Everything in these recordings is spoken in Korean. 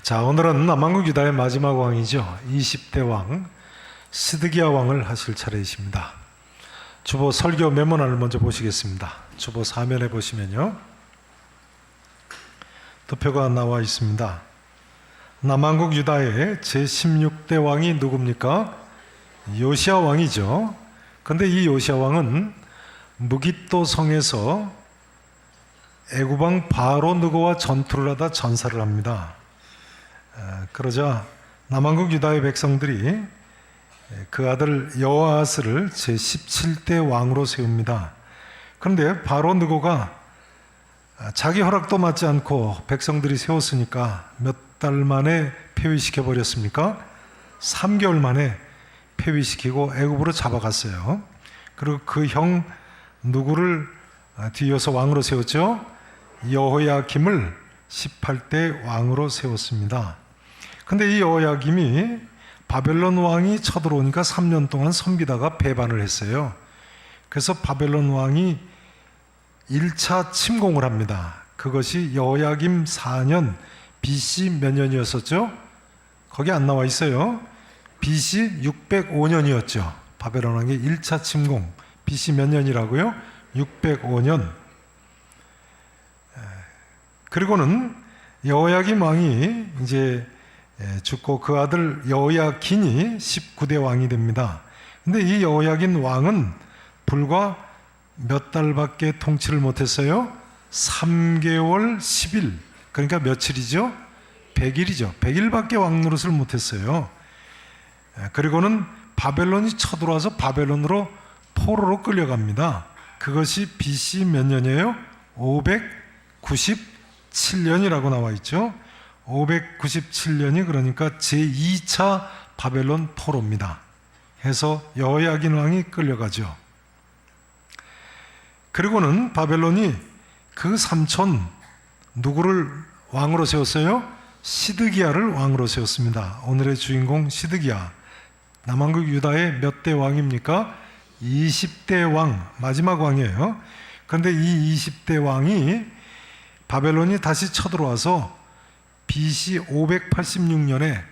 자, 오늘은 남왕국 유다의 마지막 왕이죠. 20대 왕 시드기야 왕을 하실 차례이십니다. 주보 설교 메모란을 먼저 보시겠습니다. 주보 사면에 보시면요, 도표가 나와 있습니다. 남왕국 유다의 제16대 왕이 누굽니까? 요시야 왕이죠. 근데 이 요시야 왕은 무깃도 성에서 애굽왕 바로 느고와 전투를 하다 전사를 합니다. 그러자 남왕국 유다의 백성들이 그 아들 여호아스를 제17대 왕으로 세웁니다. 그런데 바로 느고가 자기 허락도 받지 않고 백성들이 세웠으니까 몇 달 만에 폐위시켜 버렸습니까? 3개월 만에 폐위시키고 애굽으로 잡아갔어요. 그리고 그 형 누구를 뒤이어서 왕으로 세웠죠? 여호야김을 18대 왕으로 세웠습니다. 근데 이 여호야김이 바벨론 왕이 쳐들어오니까 3년 동안 섬기다가 배반을 했어요. 그래서 바벨론 왕이 1차 침공을 합니다. 그것이 여호야김 4년 BC 몇 년이었었죠? 거기 안 나와 있어요. BC 605년이었죠. 바벨론 왕의 1차 침공. BC 몇 년이라고요? 605년. 그리고는 여호야김 왕이 이제 죽고 그 아들 여호야긴이 19대 왕이 됩니다. 근데 이 여호야긴 왕은 불과 몇 달밖에 통치를 못했어요. 3개월 10일, 그러니까 며칠이죠? 100일이죠. 100일밖에 왕 노릇을 못했어요. 그리고는 바벨론이 쳐들어와서 바벨론으로 포로로 끌려갑니다. 그것이 BC 몇 년이에요? 597년이라고 나와 있죠. 597년이 그러니까 제2차 바벨론 포로입니다. 해서 여호야긴 왕이 끌려가죠. 그리고는 바벨론이 그 삼촌 누구를 왕으로 세웠어요? 시드기야를 왕으로 세웠습니다. 오늘의 주인공 시드기야. 남왕국 유다의 몇 대 왕입니까? 20대 왕, 마지막 왕이에요. 그런데 이 20대 왕이 바벨론이 다시 쳐들어와서 BC 586년에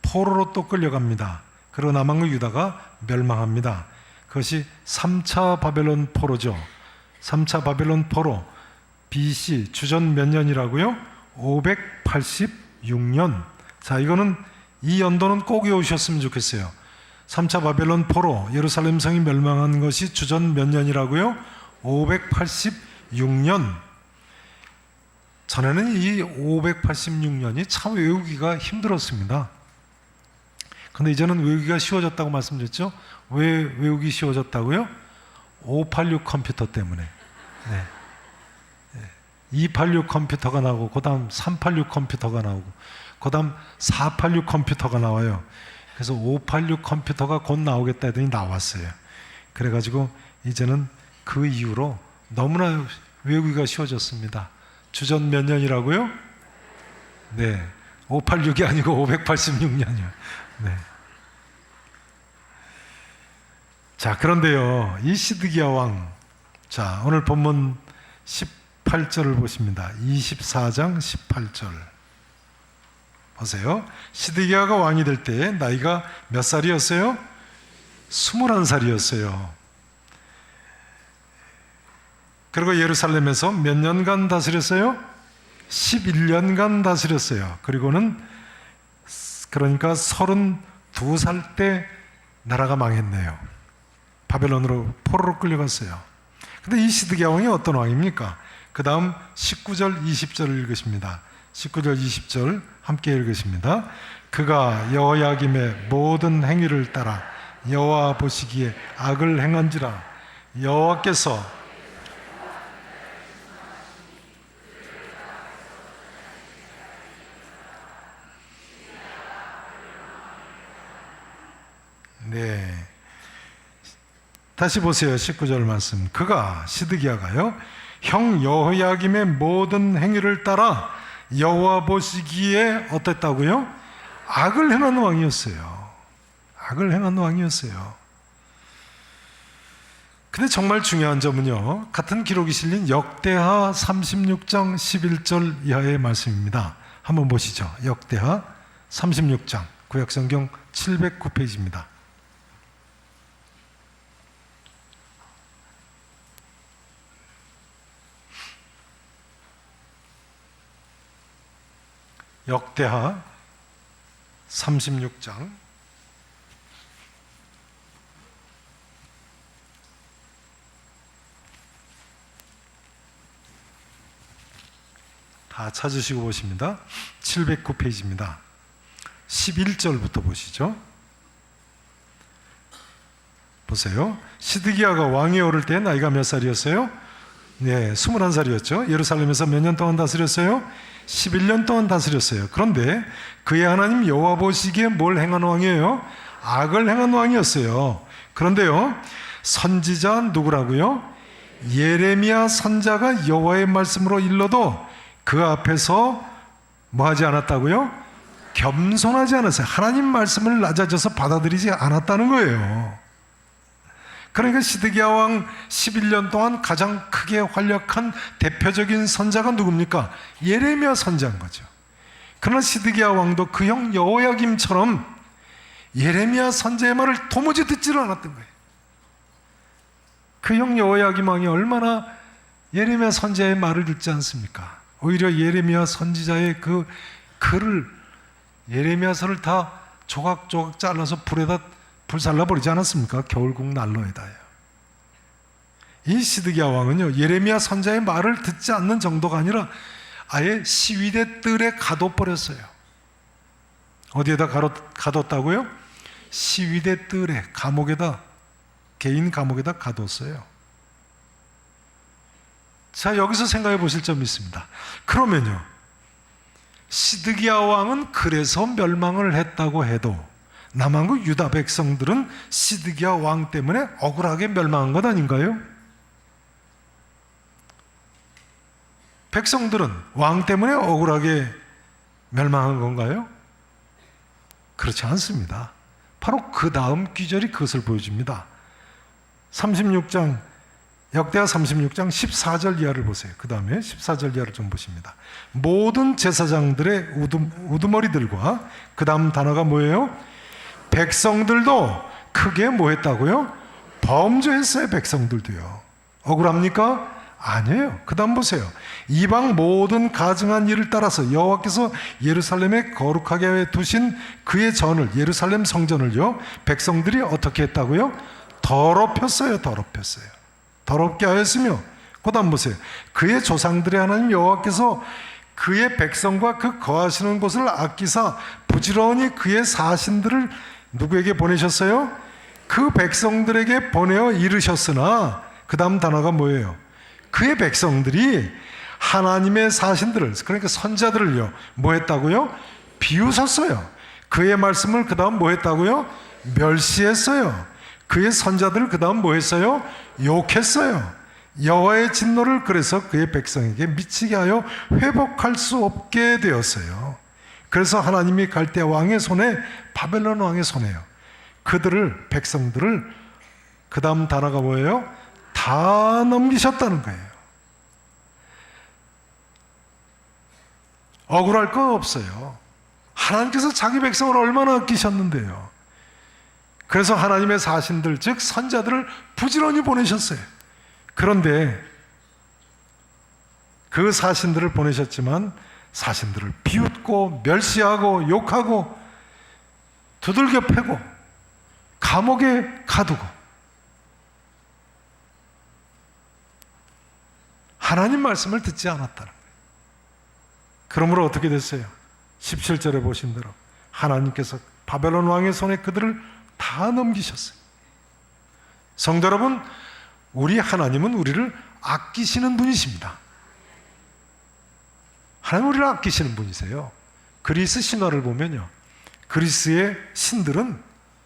포로로 또 끌려갑니다. 그리고 남왕국 유다가 멸망합니다. 그것이 3차 바벨론 포로죠. 3차 바벨론 포로, BC 주전 몇 년이라고요? 586년. 자, 이거는 이 연도는 꼭 외우셨으면 좋겠어요. 3차 바벨론 포로, 예루살렘 성이 멸망한 것이 주전 몇 년이라고요? 586년. 전에는 이 586년이 참 외우기가 힘들었습니다. 근데 이제는 외우기가 쉬워졌다고 말씀드렸죠? 왜 외우기 쉬워졌다고요? 586 컴퓨터 때문에. 네. 286 컴퓨터가 나오고, 그 다음 386 컴퓨터가 나오고, 그 다음 486 컴퓨터가 나와요. 그래서 586 컴퓨터가 곧 나오겠다 했더니 나왔어요. 그래가지고 이제는 그 이후로 너무나 외우기가 쉬워졌습니다. 주전 몇 년이라고요? 네. 586이 아니고 586년이요. 네. 자, 그런데요, 이 시드기야 왕. 자, 오늘 본문 18절을 보십니다. 24장 18절. 보세요. 시드기야가 왕이 될 때 나이가 몇 살이었어요? 21살이었어요. 그리고 예루살렘에서 몇 년간 다스렸어요? 11년간 다스렸어요. 그리고는 그러니까 32살 때 나라가 망했네요. 바벨론으로 포로로 끌려갔어요. 근데 이 시드기야 왕이 어떤 왕입니까? 그 다음 19절 20절을 읽으십니다. 19절 20절 함께 읽으십니다. 그가 여호야김의 모든 행위를 따라 여호와 보시기에 악을 행한지라 여호와께서 네. 다시 보세요. 19절 말씀. 그가 시드기야가요, 형 여호야김의 모든 행위를 따라 여호와 보시기에 어땠다고요? 악을 행한 왕이었어요. 악을 행한 왕이었어요. 근데 정말 중요한 점은요, 같은 기록이 실린 역대하 36장 11절 이하의 말씀입니다. 한번 보시죠. 역대하 36장 구약성경 709페이지입니다. 역대하 36장 다 찾으시고 보십니다. 709페이지입니다. 11절부터 보시죠. 보세요. 시드기야가 왕위에 오를 때 나이가 몇 살이었어요? 네, 21살이었죠. 예루살렘에서 몇 년 동안 다스렸어요? 11년 동안 다스렸어요. 그런데 그의 하나님 여호와 보시기에 뭘 행한 왕이에요? 악을 행한 왕이었어요. 그런데요, 선지자 누구라고요? 예레미야 선자가 여호와의 말씀으로 일러도 그 앞에서 뭐 하지 않았다고요? 겸손하지 않았어요. 하나님 말씀을 낮아져서 받아들이지 않았다는 거예요. 그러니까 시드기야 왕 11년 동안 가장 크게 활약한 대표적인 선자가 누굽니까? 예레미야 선자인 거죠. 그러나 시드기야 왕도 그 형 여호야김처럼 예레미야 선자의 말을 도무지 듣지를 않았던 거예요. 그 형 여호야김 왕이 얼마나 예레미야 선자의 말을 듣지 않습니까? 오히려 예레미야 선지자의 그 글을, 예레미야서를 다 조각조각 잘라서 불에다 불살라 버리지 않았습니까? 겨울국 난로에다요. 이 시드기야 왕은요, 예레미야 선자의 말을 듣지 않는 정도가 아니라 아예 시위대 뜰에 가둬버렸어요. 어디에다 가뒀다고요? 시위대 뜰에, 감옥에다, 개인 감옥에다 가뒀어요. 자, 여기서 생각해 보실 점이 있습니다. 그러면요, 시드기야 왕은 그래서 멸망을 했다고 해도 남한국 유다 백성들은 시드기야 왕 때문에 억울하게 멸망한 것 아닌가요? 백성들은 왕 때문에 억울하게 멸망한 건가요? 그렇지 않습니다. 바로 그 다음 귀절이 그것을 보여줍니다. 36장, 역대하 36장 14절 이하를 보세요. 그 다음에 14절 이하를 좀 보십니다. 모든 제사장들의 우두머리들과 그 다음 단어가 뭐예요? 백성들도 크게 뭐 했다고요? 범죄했어요. 백성들도요. 억울합니까? 아니에요. 그 다음 보세요. 이방 모든 가증한 일을 따라서 여호와께서 예루살렘에 거룩하게 두신 그의 전을, 예루살렘 성전을요, 백성들이 어떻게 했다고요? 더럽혔어요. 더럽혔어요. 더럽게 하였으며, 그 다음 보세요. 그의 조상들의 하나님 여호와께서 그의 백성과 그 거하시는 곳을 아끼사 부지런히 그의 사신들을 누구에게 보내셨어요? 그 백성들에게 보내어 이르셨으나, 그 다음 단어가 뭐예요? 그의 백성들이 하나님의 사신들을, 그러니까 선자들을요, 뭐 했다고요? 비웃었어요. 그의 말씀을 그 다음 뭐 했다고요? 멸시했어요. 그의 선자들을 그 다음 뭐 했어요? 욕했어요. 여호와의 진노를 그래서 그의 백성에게 미치게 하여 회복할 수 없게 되었어요. 그래서 하나님이 갈대 왕의 손에, 바벨론 왕의 손에요, 그들을, 백성들을, 그 다음 단어가 뭐예요? 다 넘기셨다는 거예요. 억울할 거 없어요. 하나님께서 자기 백성을 얼마나 아끼셨는데요. 그래서 하나님의 사신들, 즉 선자들을 부지런히 보내셨어요. 그런데 그 사신들을 보내셨지만 사신들을 비웃고 멸시하고 욕하고 두들겨 패고 감옥에 가두고, 하나님 말씀을 듣지 않았다는 거예요. 그러므로 어떻게 됐어요? 17절에 보신 대로 하나님께서 바벨론 왕의 손에 그들을 다 넘기셨어요. 성도 여러분, 우리 하나님은 우리를 아끼시는 분이십니다. 하나님 우리를 아끼시는 분이세요. 그리스 신화를 보면요, 그리스의 신들은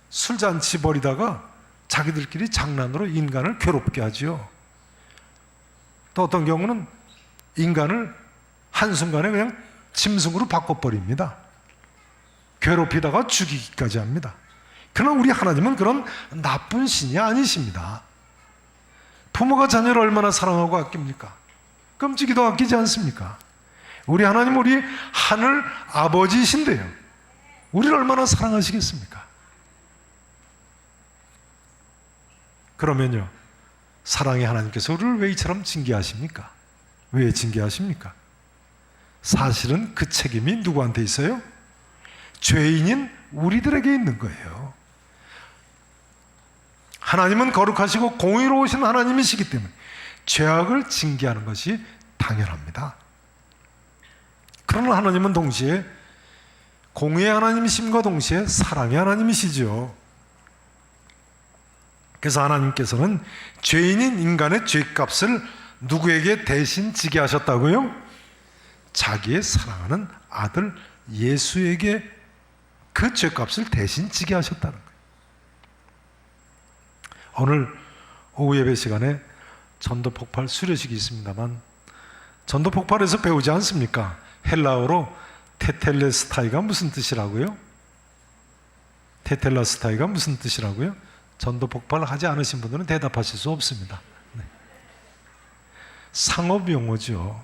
술잔치 벌이다가 자기들끼리 장난으로 인간을 괴롭게 하지요. 또 어떤 경우는 인간을 한순간에 그냥 짐승으로 바꿔버립니다. 괴롭히다가 죽이기까지 합니다. 그러나 우리 하나님은 그런 나쁜 신이 아니십니다. 부모가 자녀를 얼마나 사랑하고 아낍니까? 끔찍이도 아끼지 않습니까? 우리 하나님, 우리 하늘 아버지이신데요. 우리를 얼마나 사랑하시겠습니까? 그러면요, 사랑의 하나님께서 우리를 왜 이처럼 징계하십니까? 왜 징계하십니까? 사실은 그 책임이 누구한테 있어요? 죄인인 우리들에게 있는 거예요. 하나님은 거룩하시고 공의로우신 하나님이시기 때문에 죄악을 징계하는 것이 당연합니다. 그러나 하나님은 동시에 공의의 하나님이심과 동시에 사랑의 하나님이시죠. 그래서 하나님께서는 죄인인 인간의 죄값을 누구에게 대신 지게 하셨다고요? 자기의 사랑하는 아들 예수에게 그 죄값을 대신 지게 하셨다는 거예요. 오늘 오후 예배 시간에 전도 폭발 수료식이 있습니다만, 전도 폭발에서 배우지 않습니까? 헬라어로 테텔레스타이가 무슨 뜻이라고요? 테텔레스타이가 무슨 뜻이라고요? 전도 폭발 하지 않으신 분들은 대답하실 수 없습니다. 네. 상업 용어죠.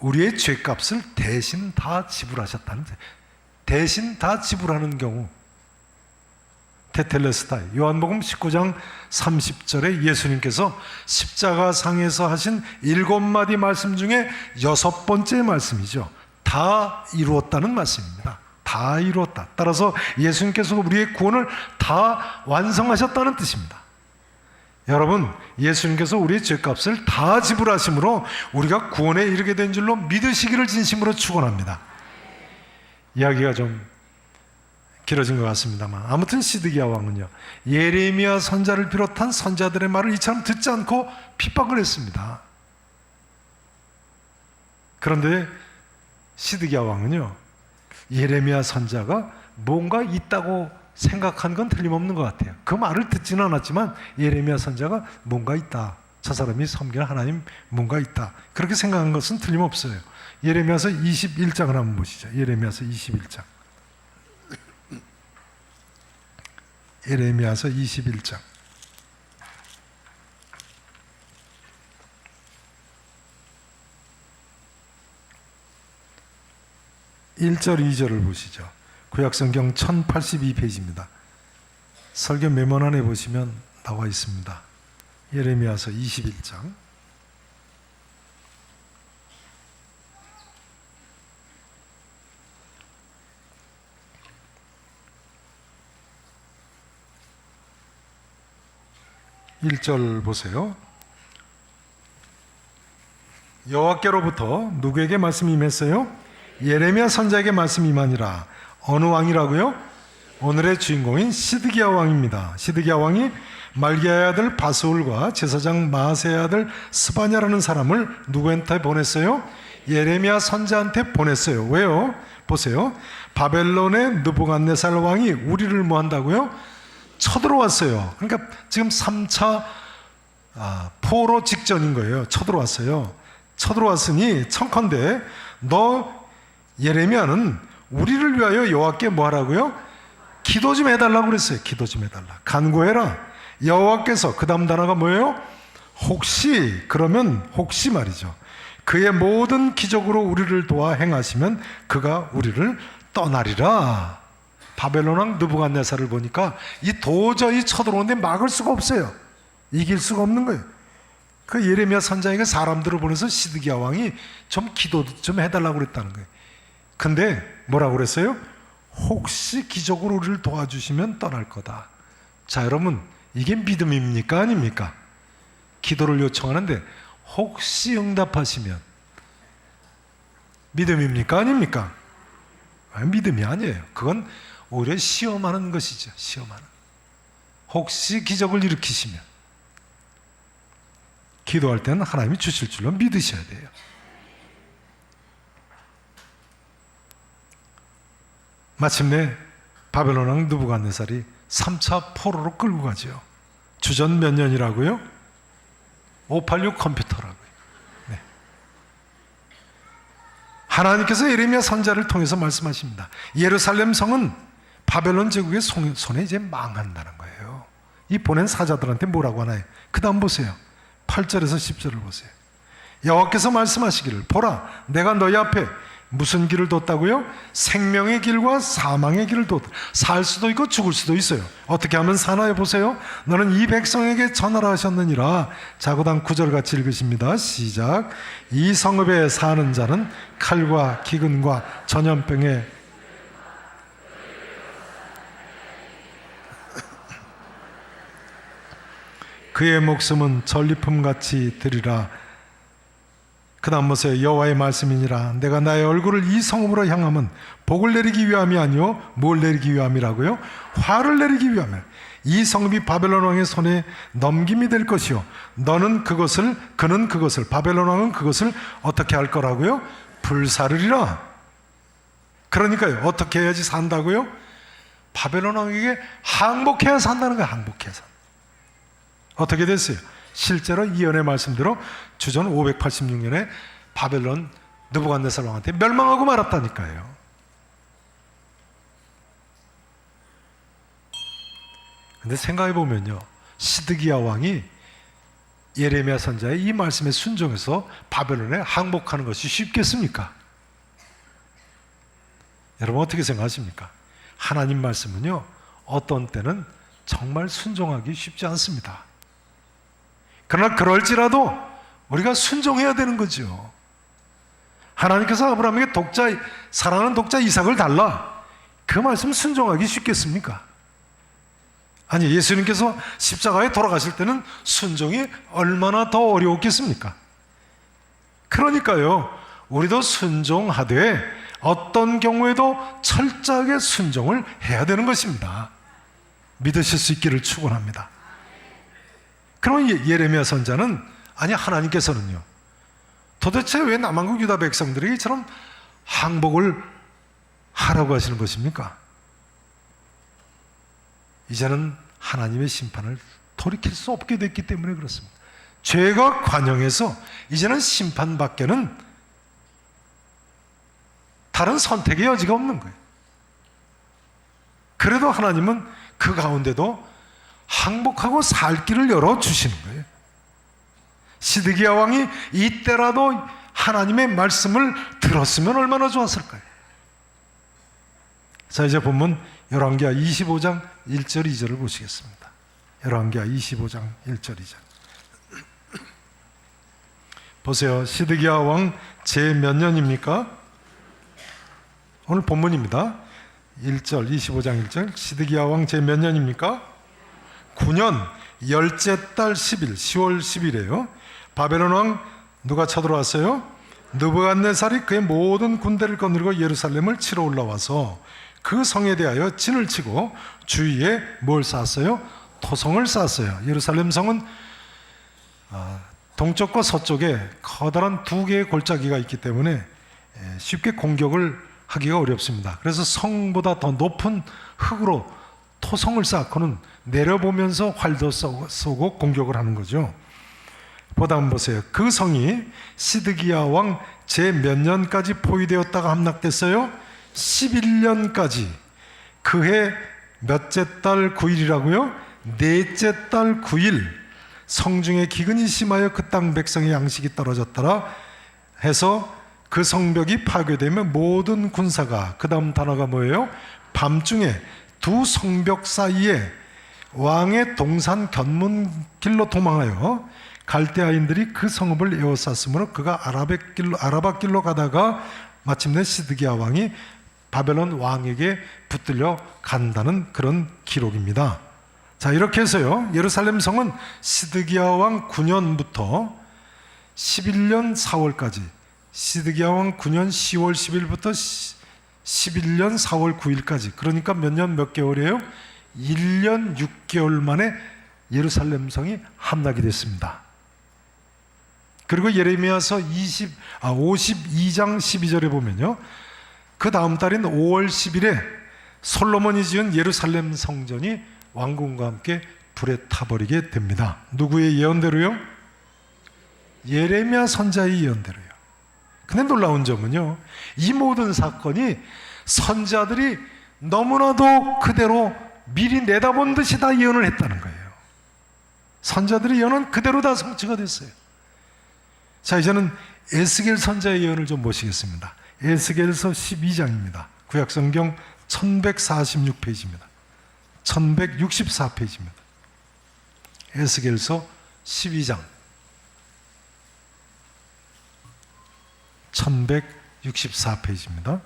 우리의 죄값을 대신 다 지불하셨다는, 대신 다 지불하는 경우, 테텔레스타이. 요한복음 19장 30절에 예수님께서 십자가상에서 하신 7마디 말씀 중에 6번째 말씀이죠. 다 이루었다는 말씀입니다. 다 이루었다. 따라서 예수님께서 우리의 구원을 다 완성하셨다는 뜻입니다. 여러분, 예수님께서 우리의 죄값을 다 지불하심으로 우리가 구원에 이르게 된 줄로 믿으시기를 진심으로 축원합니다. 이야기가 좀 길어진 것 같습니다만, 아무튼 시드기야 왕은요, 예레미야 선자를 비롯한 선자들의 말을 이처럼 듣지 않고 핍박을 했습니다. 그런데 시드기야 왕은요, 예레미야 선자가 뭔가 있다고 생각한 건 틀림없는 것 같아요. 그 말을 듣지는 않았지만 예레미야 선자가 뭔가 있다, 저 사람이 섬기는 하나님 뭔가 있다, 그렇게 생각한 것은 틀림없어요. 예레미야서 21장을 한번 보시죠. 예레미야서 21장. 예레미야서 21장. 1절 2절을 보시죠. 구약성경 1082페이지입니다. 설교 메모란에 보시면 나와 있습니다. 예레미야서 21장 1절 보세요. 여호와께로부터 누구에게 말씀이 임했어요? 예레미야 선자에게 말씀이 임하니라. 어느 왕이라고요? 오늘의 주인공인 시드기야 왕입니다. 시드기야 왕이 말기야의 아들 바스울과 제사장 마아세의 아들 스바냐라는 사람을 누구한테 보냈어요? 예레미야 선자한테 보냈어요. 왜요? 보세요. 바벨론의 느부갓네살 왕이 우리를 뭐 한다고요? 쳐들어왔어요. 그러니까 지금 3차 포로 직전인 거예요. 쳐들어왔어요. 쳐들어왔으니 청컨대 너 예레미야는 우리를 위하여 여호와께 뭐 하라고요? 기도 좀 해달라고 그랬어요. 기도 좀 해달라. 간구해라. 여호와께서, 그 다음 단어가 뭐예요? 혹시, 그러면 혹시 말이죠. 그의 모든 기적으로 우리를 도와 행하시면 그가 우리를 떠나리라. 바벨론 왕 느부갓네살을 보니까 이 도저히 쳐들어오는데 막을 수가 없어요. 이길 수가 없는 거예요. 그 예레미야 선자에게 사람들을 보내서 시드기야 왕이 좀 기도 좀 해달라고 그랬다는 거예요. 근데 뭐라고 그랬어요? 혹시 기적으로 우리를 도와주시면 떠날 거다. 자, 여러분, 이게 믿음입니까? 아닙니까? 기도를 요청하는데 혹시 응답하시면 믿음입니까? 아닙니까? 믿음이 아니에요. 그건 오히려 시험하는 것이죠. 시험하는. 혹시 기적을 일으키시면, 기도할 때는 하나님이 주실 줄로 믿으셔야 돼요. 마침내 바벨론 왕 느부갓네살이 3차 포로로 끌고 가죠. 주전 몇 년이라고요? 586 컴퓨터라고요. 네. 하나님께서 예레미야 선자를 통해서 말씀하십니다. 예루살렘 성은 바벨론 제국의 손에 이제 망한다는 거예요. 이 보낸 사자들한테 뭐라고 하나요? 그 다음 보세요. 8절에서 10절을 보세요. 여호와께서 말씀하시기를 보라 내가 너희 앞에 무슨 길을 뒀다고요? 생명의 길과 사망의 길을 뒀다. 살 수도 있고 죽을 수도 있어요. 어떻게 하면 사나요? 보세요. 너는 이 백성에게 전하라 하셨느니라. 자, 그다음 9절 같이 읽으십니다. 시작. 이 성읍에 사는 자는 칼과 기근과 전염병에 그의 목숨은 전리품같이 되리라. 그 다음 보세요. 여호와의 말씀이니라. 내가 나의 얼굴을 이 성읍으로 향하면 복을 내리기 위함이 아니요 뭘 내리기 위함이라고요? 화를 내리기 위함이라. 이 성읍이 바벨론 왕의 손에 넘김이 될 것이요 그는 그것을 바벨론 왕은 그것을 어떻게 할 거라고요? 불사르리라. 그러니까요, 어떻게 해야지 산다고요? 바벨론 왕에게 항복해야 산다는 거예요. 항복해야 산다. 어떻게 됐어요? 실제로 이언의 말씀대로 주전 586년에 바벨론 느부갓네살 왕한테 멸망하고 말았다니까요. 근데 생각해 보면요, 시드기야 왕이 예레미야 선지자의 이 말씀에 순종해서 바벨론에 항복하는 것이 쉽겠습니까? 여러분 어떻게 생각하십니까? 하나님 말씀은요, 어떤 때는 정말 순종하기 쉽지 않습니다. 그러나 그럴지라도 우리가 순종해야 되는 거죠. 하나님께서 아브라함에게 사랑하는 독자 이삭을 달라. 그 말씀 순종하기 쉽겠습니까? 아니, 예수님께서 십자가에 돌아가실 때는 순종이 얼마나 더 어려웠겠습니까? 그러니까요, 우리도 순종하되 어떤 경우에도 철저하게 순종을 해야 되는 것입니다. 믿으실 수 있기를 축원합니다. 그러면 예레미야 선자는, 아니 하나님께서는요, 도대체 왜 남한국 유다 백성들에게 이처럼 항복을 하라고 하시는 것입니까? 이제는 하나님의 심판을 돌이킬 수 없게 됐기 때문에 그렇습니다. 죄가 관영해서 이제는 심판밖에는 다른 선택의 여지가 없는 거예요. 그래도 하나님은 그 가운데도 항복하고 살 길을 열어주시는 거예요. 시드기야 왕이 이때라도 하나님의 말씀을 들었으면 얼마나 좋았을까요? 자, 이제 본문 열왕기하 25장 1절 2절을 보시겠습니다. 열왕기하 25장 1절 2절 보세요. 시드기야 왕 제 몇 년입니까? 오늘 본문입니다. 1절 25장 1절 시드기야 왕 제 몇 년입니까? 9년 열째 달 10일 10월 10일이에요. 바벨론 왕 누가 쳐들어왔어요? 느부갓네살이 그의 모든 군대를 거느리고 예루살렘을 치러 올라와서 그 성에 대하여 진을 치고 주위에 뭘 쌓았어요? 토성을 쌓았어요. 예루살렘 성은 동쪽과 서쪽에 커다란 두 개의 골짜기가 있기 때문에 쉽게 공격을 하기가 어렵습니다. 그래서 성보다 더 높은 흙으로 토성을 쌓고는 내려보면서 활도 쏘고 공격을 하는 거죠. 보다 보세요. 그 성이 시드기야 왕 제 몇 년까지 포위되었다가 함락됐어요? 11년까지. 그해 몇째 달 9일이라고요? 넷째 달 9일 성중에 기근이 심하여 그 땅 백성의 양식이 떨어졌더라 해서 그 성벽이 파괴되면 모든 군사가, 그 다음 단어가 뭐예요? 밤중에 두 성벽 사이에 왕의 동산 견문길로 도망하여 갈대아인들이 그 성읍을 에워쌌으므로 그가 아라바길로 가다가 마침내 시드기야 왕이 바벨론 왕에게 붙들려 간다는 그런 기록입니다. 자, 이렇게 해서요, 예루살렘 성은 시드기야 왕 9년부터 11년 4월까지, 시드기야 왕 9년 10월 10일부터 11년 4월 9일까지, 그러니까 몇 년 몇 개월이에요? 1년 6개월 만에 예루살렘 성이 함락이 됐습니다. 그리고 예레미야서 52장 12절에 보면요, 그 다음 달인 5월 10일에 솔로몬이 지은 예루살렘 성전이 왕궁과 함께 불에 타버리게 됩니다. 누구의 예언대로요? 예레미야 선지자의 예언대로요. 근데 놀라운 점은요, 이 모든 사건이 선지자들이 너무나도 그대로 미리 내다본 듯이 다 예언을 했다는 거예요. 선지자들의 예언은 그대로 다 성취가 됐어요. 자, 이제는 에스겔 선자의 예언을 좀 보시겠습니다. 에스겔서 12장입니다. 구약성경 1146페이지입니다. 1164페이지입니다. 에스겔서 12장 1164페이지입니다.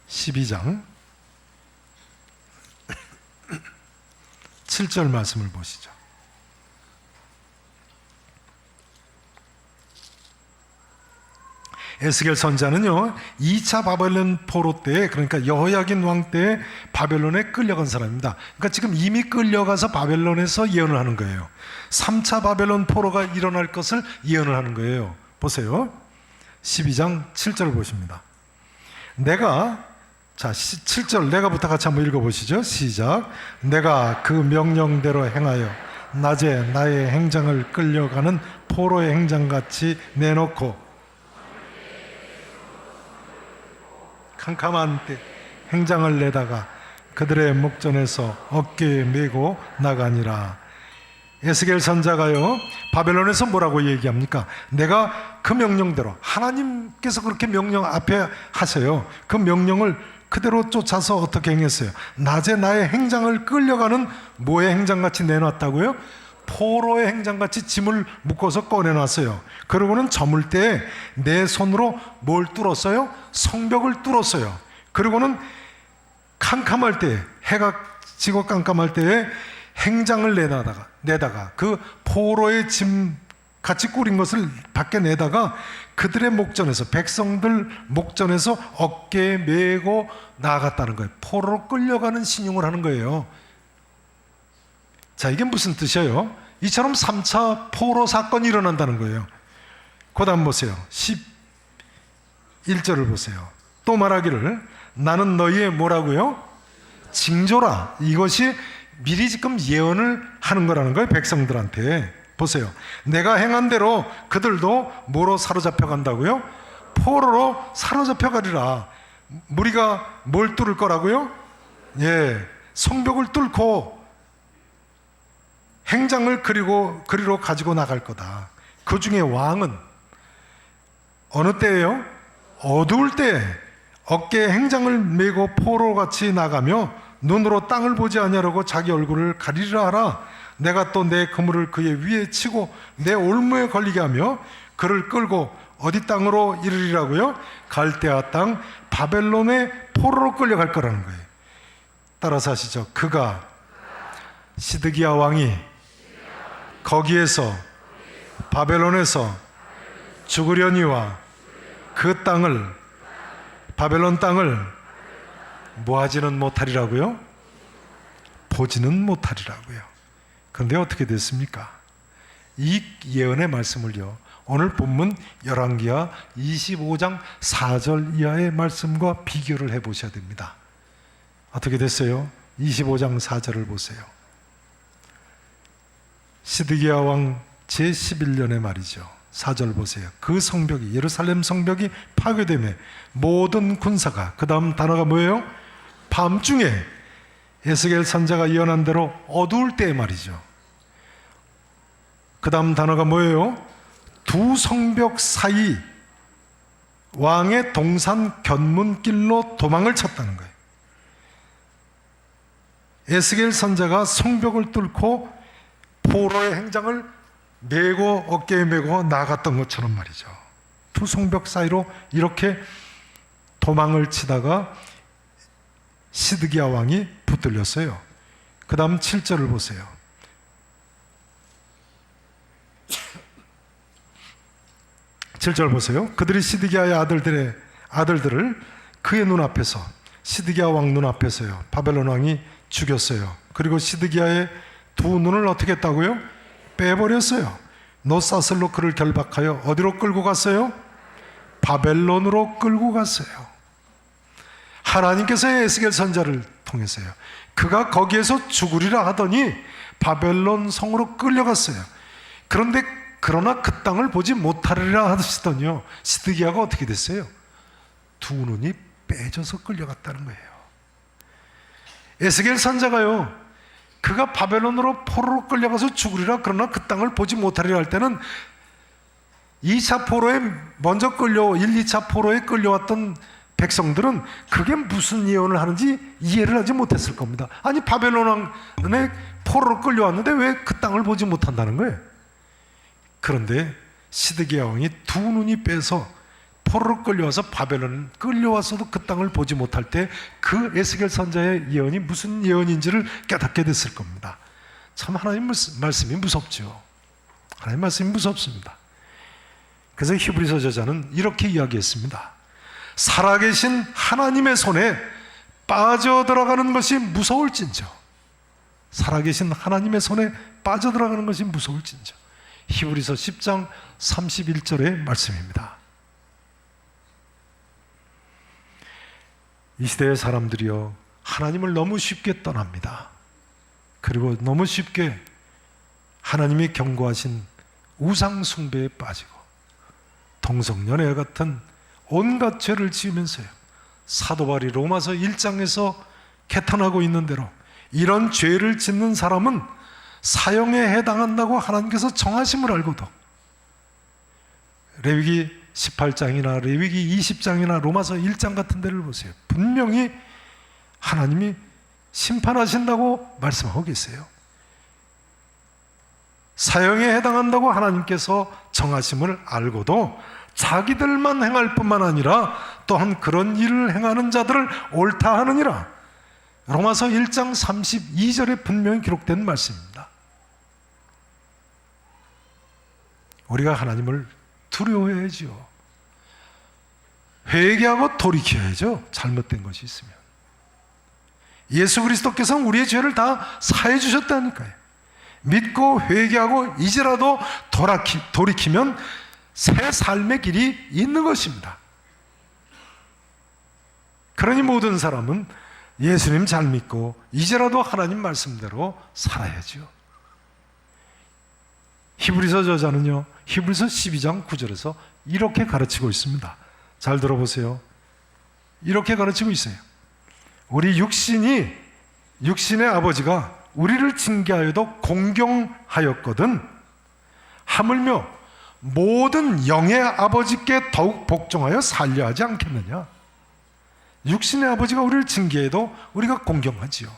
12장 7절 말씀을 보시죠. 에스겔 선자는요 2차 바벨론 포로 때, 그러니까 여호야긴 왕 때 바벨론에 끌려간 사람입니다. 그러니까 지금 이미 끌려가서 바벨론에서 예언을 하는 거예요. 3차 바벨론 포로가 일어날 것을 예언을 하는 거예요. 보세요. 12장 7절을 보십니다. 내가, 자 7절 내가부터 같이 한번 읽어보시죠. 시작. 내가 그 명령대로 행하여 낮에 나의 행장을 끌려가는 포로의 행장같이 내놓고 캄캄한 때 행장을 내다가 그들의 목전에서 어깨에 메고 나가니라. 에스겔 선자가요 바벨론에서 뭐라고 얘기합니까? 내가 그 명령대로, 하나님께서 그렇게 명령 앞에 하세요. 그 명령을 그대로 쫓아서 어떻게 행했어요? 낮에 나의 행장을 끌려가는 뭐의 행장같이 내놨다고요? 포로의 행장같이 짐을 묶어서 꺼내놨어요. 그러고는 저물 때 내 손으로 뭘 뚫었어요? 성벽을 뚫었어요. 그리고는 캄캄할 때, 해가 지고 깜깜할 때에 행장을 내다가 그 포로의 짐 같이 꾸린 것을 밖에 내다가 그들의 목전에서, 백성들 목전에서 어깨에 메고 나아갔다는 거예요. 포로로 끌려가는 신용을 하는 거예요. 자, 이게 무슨 뜻이에요? 이처럼 3차 포로 사건이 일어난다는 거예요. 그 다음 보세요. 11절을 보세요. 또 말하기를 나는 너희의 뭐라고요? 징조라. 이것이 미리 지금 예언을 하는 거라는 거예요. 백성들한테. 보세요. 내가 행한 대로 그들도 뭐로 사로잡혀 간다고요? 포로로 사로잡혀 가리라. 무리가 뭘 뚫을 거라고요? 예, 성벽을 뚫고 행장을 그리로 가지고 나갈 거다. 그 중에 왕은 어느 때예요? 어두울 때 어깨에 행장을 메고 포로같이 나가며 눈으로 땅을 보지 아니하려고 자기 얼굴을 가리라 하라. 내가 또 내 그물을 그의 위에 치고 내 올무에 걸리게 하며 그를 끌고 어디 땅으로 이르리라고요? 갈대아 땅 바벨론의 포로로 끌려갈 거라는 거예요. 따라서 하시죠. 그가 시드기야 왕이 거기에서 바벨론에서 죽으려니와 그 땅을, 바벨론 땅을 뭐하지는 못하리라고요? 보지는 못하리라고요. 그런데 어떻게 됐습니까? 이 예언의 말씀을요 오늘 본문 열왕기하 25장 4절 이하의 말씀과 비교를 해보셔야 됩니다. 어떻게 됐어요? 25장 4절을 보세요. 시드기야 왕 제11년의 말이죠. 4절 보세요. 그 성벽이, 예루살렘 성벽이 파괴되며 모든 군사가, 그 다음 단어가 뭐예요? 밤중에, 에스겔 선자가 예언한 대로 어두울 때의 말이죠. 그 다음 단어가 뭐예요? 두 성벽 사이 왕의 동산 견문길로 도망을 쳤다는 거예요. 에스겔 선자가 성벽을 뚫고 포로의 행장을 메고 어깨에 메고 나갔던 것처럼 말이죠. 두 성벽 사이로 이렇게 도망을 치다가 시드기야 왕이 붙들렸어요. 그 다음 7절을 보세요. 7절 보세요. 그들이 시드기야의 아들들을 그의 눈앞에서, 시드기야 왕 눈앞에서요 바벨론 왕이 죽였어요. 그리고 시드기야의 두 눈을 어떻게 했다고요? 빼버렸어요. 노사슬로 그를 결박하여 어디로 끌고 갔어요? 바벨론으로 끌고 갔어요. 하나님께서 에스겔 선자를 통해서요 그가 거기에서 죽으리라 하더니 바벨론 성으로 끌려갔어요. 그러나 그 땅을 보지 못하리라 하시더니요 시드기야가 어떻게 됐어요? 두 눈이 빼져서 끌려갔다는 거예요. 에스겔 선자가요, 그가 바벨론으로 포로로 끌려가서 죽으리라, 그러나 그 땅을 보지 못하리라 할 때는 2차 포로에 먼저 1, 2차 포로에 끌려왔던 백성들은 그게 무슨 예언을 하는지 이해를 하지 못했을 겁니다. 아니, 바벨론 왕에 포로로 끌려왔는데 왜 그 땅을 보지 못한다는 거예요? 그런데 시드기야 왕이 두 눈이 빼서 포로로 끌려와서 바벨론 끌려와서도 그 땅을 보지 못할 때 그 에스겔 선자의 예언이 무슨 예언인지를 깨닫게 됐을 겁니다. 참 하나님 말씀이 무섭죠. 하나님 말씀이 무섭습니다. 그래서 히브리서 저자는 이렇게 이야기했습니다. 살아계신 하나님의 손에 빠져들어가는 것이 무서울진저. 살아계신 하나님의 손에 빠져들어가는 것이 무서울진저. 히브리서 10장 31절의 말씀입니다. 이 시대의 사람들이요, 하나님을 너무 쉽게 떠납니다. 그리고 너무 쉽게 하나님이 경고하신 우상 숭배에 빠지고 동성연애 같은 온갖 죄를 지으면서요, 사도 바울이 로마서 1장에서 개탄하고 있는 대로 이런 죄를 짓는 사람은 사형에 해당한다고 하나님께서 정하심을 알고도 레위기 18장이나 레위기 20장이나 로마서 1장 같은 데를 보세요. 분명히 하나님이 심판하신다고 말씀하고 계세요. 사형에 해당한다고 하나님께서 정하심을 알고도 자기들만 행할 뿐만 아니라 또한 그런 일을 행하는 자들을 옳다 하느니라. 로마서 1장 32절에 분명히 기록된 말씀입니다. 우리가 하나님을 두려워해야죠. 회개하고 돌이켜야죠. 잘못된 것이 있으면. 예수 그리스도께서는 우리의 죄를 다 사해 주셨다니까요. 믿고 회개하고 이제라도 돌이키면 새 삶의 길이 있는 것입니다. 그러니 모든 사람은 예수님 잘 믿고 이제라도 하나님 말씀대로 살아야죠. 히브리서 저자는요, 히브리서 12장 9절에서 이렇게 가르치고 있습니다. 잘 들어보세요. 이렇게 가르치고 있어요. 우리 육신의 아버지가 우리를 징계하여도 공경하였거든 하물며 모든 영의 아버지께 더욱 복종하여 살려 하지 않겠느냐. 육신의 아버지가 우리를 징계해도 우리가 공경하지요.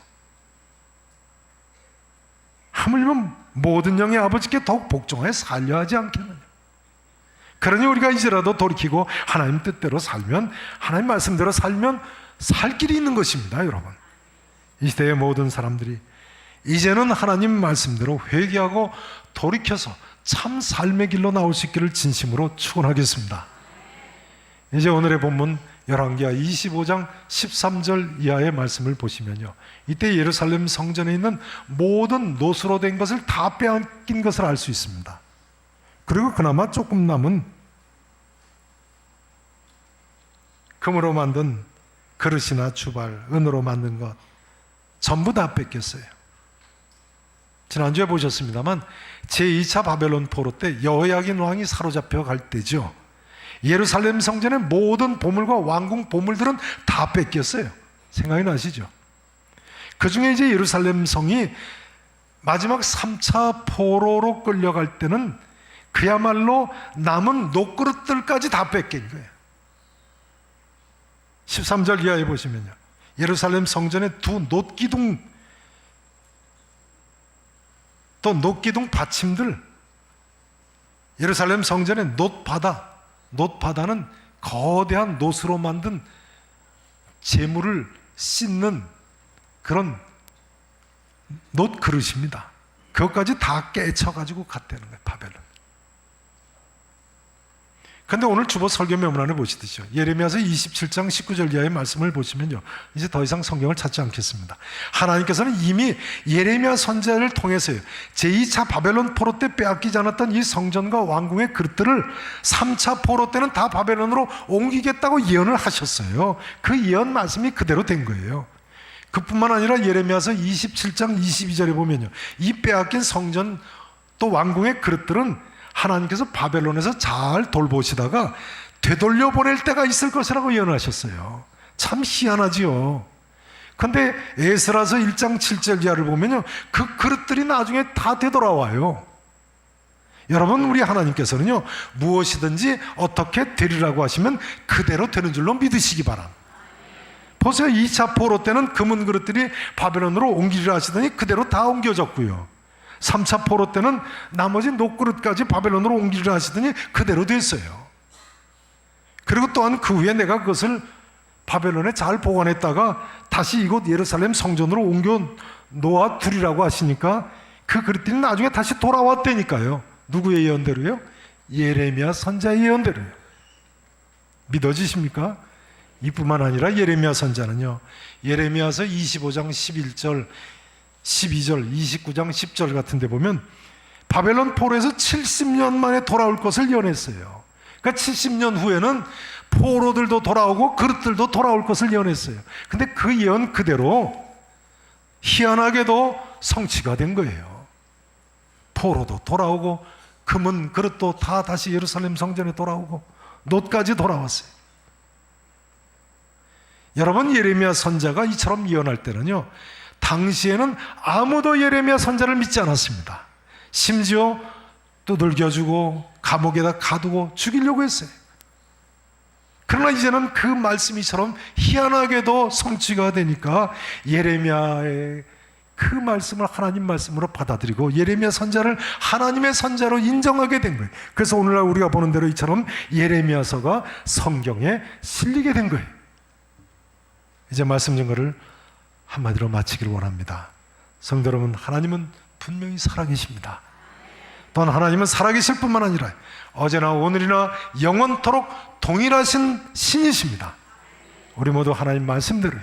하물며 모든 영의 아버지께 더욱 복종하여 살려 하지 않겠느냐. 그러니 우리가 이제라도 돌이키고 하나님 뜻대로 살면, 하나님 말씀대로 살면 살 길이 있는 것입니다. 여러분, 이 시대의 모든 사람들이 이제는 하나님 말씀대로 회개하고 돌이켜서 참 삶의 길로 나올 수 있기를 진심으로 축원하겠습니다. 이제 오늘의 본문 열왕기하 25장 13절 이하의 말씀을 보시면요, 이때 예루살렘 성전에 있는 모든 노수로 된 것을 다 빼앗긴 것을 알 수 있습니다. 그리고 그나마 조금 남은 금으로 만든 그릇이나 주발, 은으로 만든 것 전부 다 뺏겼어요. 지난주에 보셨습니다만 제2차 바벨론 포로 때 여호야긴 왕이 사로잡혀 갈 때죠. 예루살렘 성전의 모든 보물과 왕궁 보물들은 다 뺏겼어요. 생각이 나시죠? 그 중에 이제 예루살렘 성이 마지막 3차 포로로 끌려갈 때는 그야말로 남은 녹그릇들까지 다 뺏긴 거예요. 13절 이하에 보시면요, 예루살렘 성전의 두 놋기둥, 또 놋기둥 받침들, 예루살렘 성전의 놋바다는 거대한 놋으로 만든 재물을 씻는 그런 놋 그릇입니다. 그것까지 다 깨쳐가지고 갔다는 거예요, 바벨론. 그런데 오늘 주보 설교 메모란에 보시듯이요, 예레미야서 27장 19절 이하의 말씀을 보시면요, 이제 더 이상 성경을 찾지 않겠습니다. 하나님께서는 이미 예레미야 선지자를 통해서요, 제2차 바벨론 포로 때 빼앗기지 않았던 이 성전과 왕궁의 그릇들을 3차 포로 때는 다 바벨론으로 옮기겠다고 예언을 하셨어요. 그 예언 말씀이 그대로 된 거예요. 그뿐만 아니라 예레미야서 27장 22절에 보면요, 이 빼앗긴 성전 또 왕궁의 그릇들은 하나님께서 바벨론에서 잘 돌보시다가 되돌려 보낼 때가 있을 것이라고 예언하셨어요. 참 희한하지요. 근데 에스라서 1장 7절 이하를 보면요, 그 그릇들이 나중에 다 되돌아와요. 여러분, 우리 하나님께서는요, 무엇이든지 어떻게 되리라고 하시면 그대로 되는 줄로 믿으시기 바랍니다. 보세요. 2차 포로 때는 금은 그릇들이 바벨론으로 옮기리라 하시더니 그대로 다 옮겨졌고요. 3차 포로 때는 나머지 녹그릇까지 바벨론으로 옮기리라 하시더니 그대로 됐어요. 그리고 또한 그 후에 내가 그것을 바벨론에 잘 보관했다가 다시 이곳 예루살렘 성전으로 옮겨 놓아 두리라고 하시니까 그 그릇들이 나중에 다시 돌아왔다니까요. 누구의 예언대로요? 예레미야 선자의 예언대로요. 믿어지십니까? 이뿐만 아니라 예레미야 선자는요, 예레미야서 25장 11절, 12절, 29장 10절 같은 데 보면 바벨론 포로에서 70년 만에 돌아올 것을 예언했어요. 그러니까 70년 후에는 포로들도 돌아오고 그릇들도 돌아올 것을 예언했어요. 근데 그 예언 그대로 희한하게도 성취가 된 거예요. 포로도 돌아오고 금은 그릇도 다 다시 예루살렘 성전에 돌아오고 놋까지 돌아왔어요. 여러분, 예레미야 선자가 이처럼 예언할 때는요, 당시에는 아무도 예레미야 선자를 믿지 않았습니다. 심지어 두들겨주고 감옥에다 가두고 죽이려고 했어요. 그러나 이제는 그 말씀이 처럼 희한하게도 성취가 되니까 예레미야의 그 말씀을 하나님 말씀으로 받아들이고 예레미야 선자를 하나님의 선자로 인정하게 된 거예요. 그래서 오늘날 우리가 보는 대로 이처럼 예레미야서가 성경에 실리게 된 거예요. 이제 말씀 증거를 한마디로 마치기를 원합니다. 성도 여러분, 하나님은 분명히 살아계십니다. 또한 하나님은 살아계실 뿐만 아니라 어제나 오늘이나 영원토록 동일하신 신이십니다. 우리 모두 하나님 말씀대로요,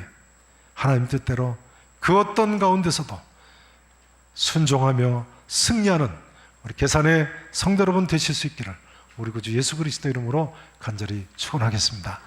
하나님 뜻대로 그 어떤 가운데서도 순종하며 승리하는 우리 계산의 성도 여러분 되실 수 있기를 우리 구주 예수 그리스도 이름으로 간절히 축원하겠습니다.